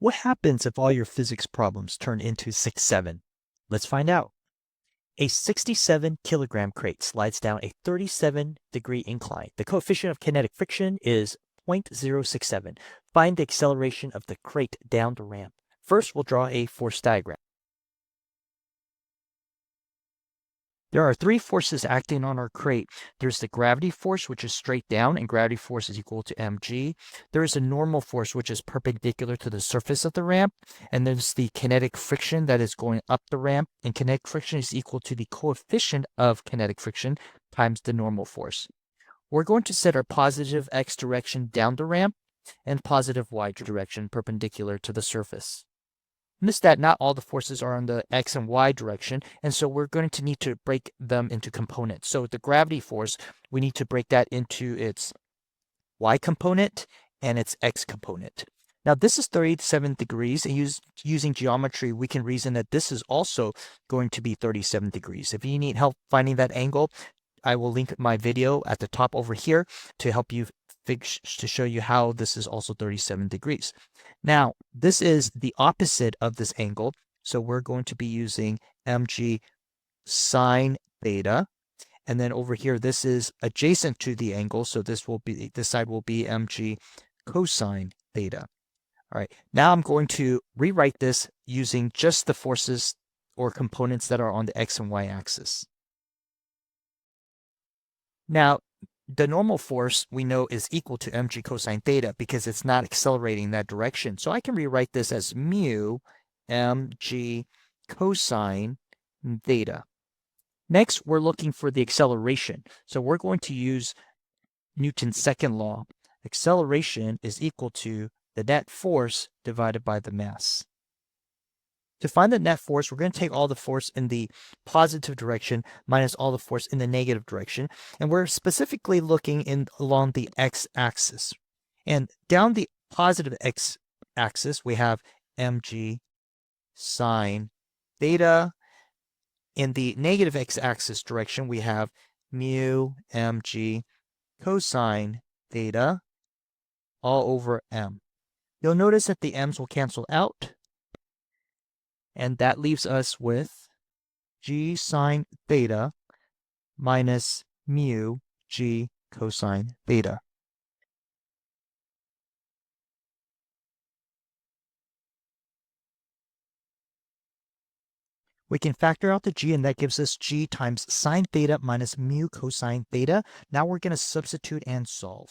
What happens if all your physics problems turn into 6-7? Let's find out. A 67 kilogram crate slides down a 37-degree incline. The coefficient of kinetic friction is 0.067. Find the acceleration of the crate down the ramp. First, we'll draw a force diagram. There are three forces acting on our crate. There's the gravity force, which is straight down, and gravity force is equal to mg. There is a normal force, which is perpendicular to the surface of the ramp. And there's the kinetic friction that is going up the ramp. And kinetic friction is equal to the coefficient of kinetic friction times the normal force. We're going to set our positive x direction down the ramp and positive y direction perpendicular to the surface. Notice that not all the forces are on the x and y direction, and so we're going to need to break them into components. So the gravity force, we need to break that into its y component and its x component. Now this is 37 degrees, and using geometry, we can reason that this is also going to be 37 degrees. If you need help finding that angle, I will link my video at the top over here to help you to show you how this is also 37 degrees. Now, this is the opposite of this angle, so we're going to be using mg sine theta. And then over here, this is adjacent to the angle, so this side will be mg cosine theta. All right, now I'm going to rewrite this using just the forces or components that are on the x and y axis. Now, the normal force we know is equal to mg cosine theta because it's not accelerating in that direction. So I can rewrite this as mu mg cosine theta. Next, we're looking for the acceleration. So we're going to use Newton's second law. Acceleration is equal to the net force divided by the mass. To find the net force, we're going to take all the force in the positive direction minus all the force in the negative direction. And we're specifically looking along the x-axis. And down the positive x-axis, we have mg sine theta. In the negative x-axis direction, we have mu mg cosine theta all over m. You'll notice that the m's will cancel out. And that leaves us with g sine theta minus mu g cosine theta. We can factor out the g, and that gives us g times sine theta minus mu cosine theta. Now we're going to substitute and solve.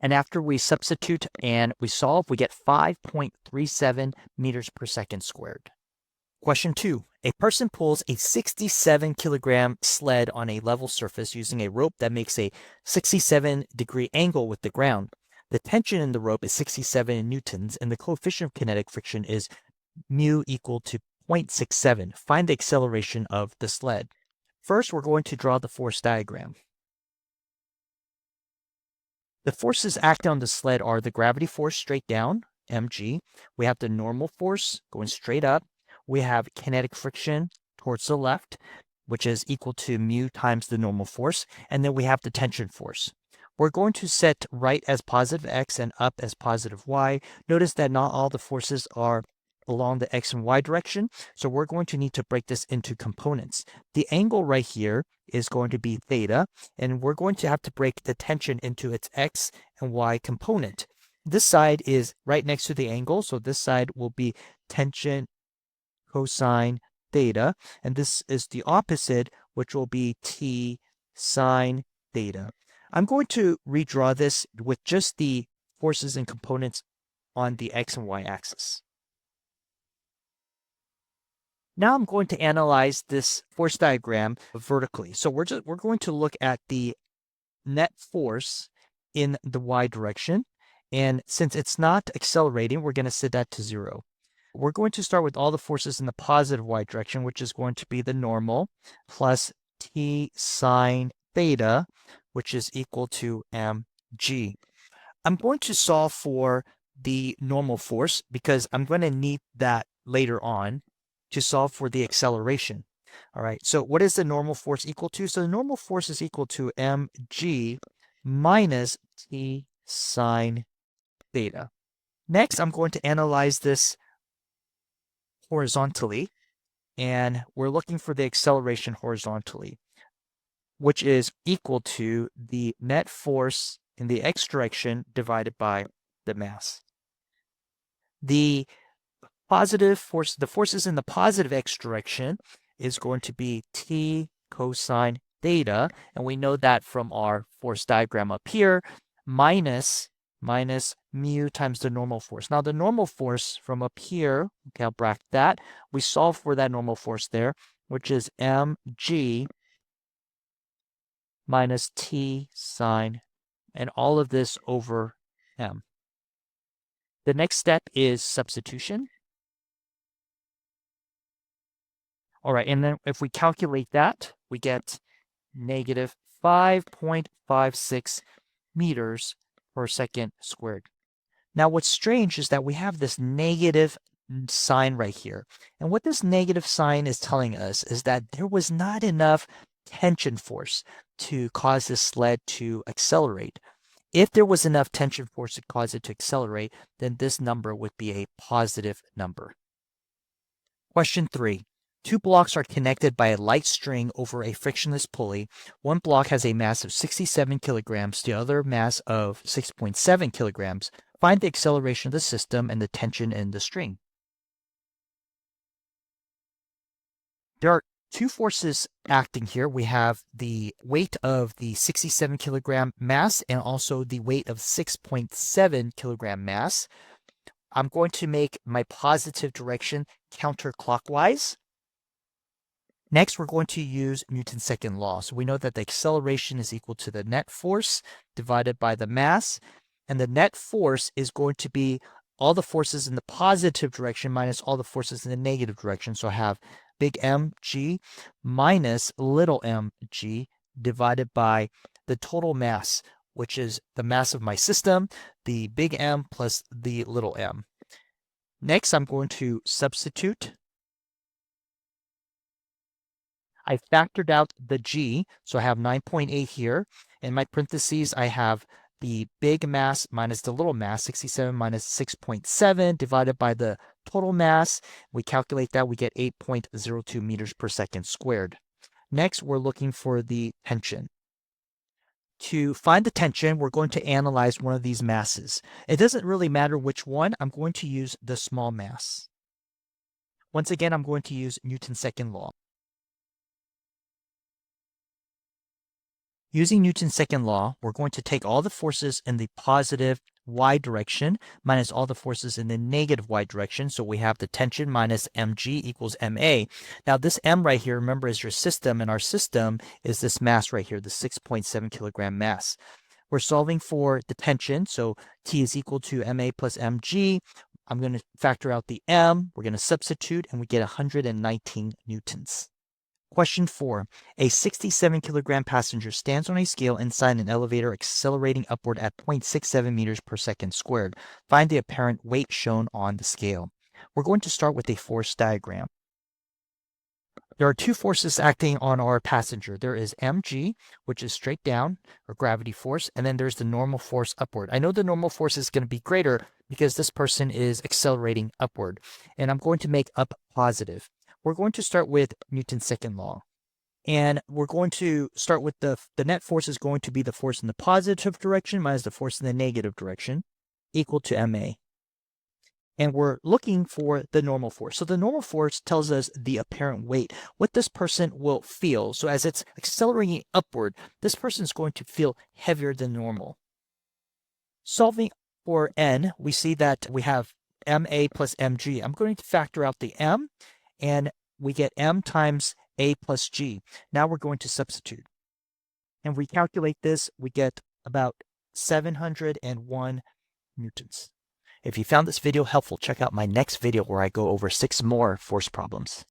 And after we substitute and we solve, we get 5.37 meters per second squared. Question 2. A person pulls a 67 kilogram sled on a level surface using a rope that makes a 67-degree angle with the ground. The tension in the rope is 67 newtons, and the coefficient of kinetic friction is mu equal to 0.67. Find the acceleration of the sled. First, we're going to draw the force diagram. The forces acting on the sled are the gravity force straight down, mg. We have the normal force going straight up. We have kinetic friction towards the left, which is equal to mu times the normal force. And then we have the tension force. We're going to set right as positive x and up as positive y. Notice that not all the forces are along the x and y direction, so we're going to need to break this into components. The angle right here is going to be theta, and we're going to have to break the tension into its x and y component. This side is right next to the angle, so this side will be tension cosine theta, and this is the opposite, which will be t sine theta. I'm going to redraw this with just the forces and components on the x and y axis. Now I'm going to analyze this force diagram vertically. So we're going to look at the net force in the y direction. And since it's not accelerating, we're going to set that to 0. We're going to start with all the forces in the positive y direction, which is going to be the normal, plus t sine theta, which is equal to mg. I'm going to solve for the normal force because I'm going to need that later on to solve for the acceleration. All right, so what is the normal force equal to? So the normal force is equal to mg minus t sine theta. Next, I'm going to analyze this horizontally, and we're looking for the acceleration horizontally, which is equal to the net force in the x direction divided by the mass. The positive force, the forces in the positive x direction is going to be t cosine theta, and we know that from our force diagram up here, minus mu times the normal force. Now the normal force from up here, okay, I'll bracket that. We solve for that normal force there, which is mg minus t sine, and all of this over m. The next step is substitution. All right, and then if we calculate that, we get negative 5.56 meters per second squared. Now, what's strange is that we have this negative sign right here. And what this negative sign is telling us is that there was not enough tension force to cause this sled to accelerate. If there was enough tension force to cause it to accelerate, then this number would be a positive number. Question 3. Two blocks are connected by a light string over a frictionless pulley. One block has a mass of 67 kilograms, the other mass of 6.7 kilograms. Find the acceleration of the system and the tension in the string. There are two forces acting here. We have the weight of the 67 kilogram mass and also the weight of 6.7 kilogram mass. I'm going to make my positive direction counterclockwise. Next, we're going to use Newton's second law. So we know that the acceleration is equal to the net force divided by the mass. And the net force is going to be all the forces in the positive direction minus all the forces in the negative direction. So I have big mg minus little mg divided by the total mass, which is the mass of my system, the big M plus the little m. Next, I'm going to substitute. I factored out the g, so I have 9.8 here. In my parentheses, I have the big mass minus the little mass, 67 minus 6.7 divided by the total mass. We calculate that, we get 8.02 meters per second squared. Next, we're looking for the tension. To find the tension, we're going to analyze one of these masses. It doesn't really matter which one. I'm going to use the small mass. Once again, I'm going to use Newton's second law. Using Newton's second law, we're going to take all the forces in the positive y direction minus all the forces in the negative y direction. So we have the tension minus mg equals ma. Now this m right here, remember, is your system, and our system is this mass right here, the 6.7 kilogram mass. We're solving for the tension, so T is equal to ma plus mg. I'm going to factor out the m, we're going to substitute, and we get 119 newtons. Question 4. A 67 kilogram passenger stands on a scale inside an elevator accelerating upward at 0.67 meters per second squared. Find the apparent weight shown on the scale. We're going to start with a force diagram. There are two forces acting on our passenger. There is mg, which is straight down, or gravity force, and then there's the normal force upward. I know the normal force is going to be greater because this person is accelerating upward, and I'm going to make up positive. We're going to start with Newton's second law. And we're going to start with the net force is going to be the force in the positive direction minus the force in the negative direction, equal to ma. And we're looking for the normal force. So the normal force tells us the apparent weight, what this person will feel. So as it's accelerating upward, this person is going to feel heavier than normal. Solving for n, we see that we have ma plus mg. I'm going to factor out the m, and we get m times a plus g. Now we're going to substitute. And we calculate this, we get about 701 newtons. If you found this video helpful, check out my next video where I go over 6 more force problems.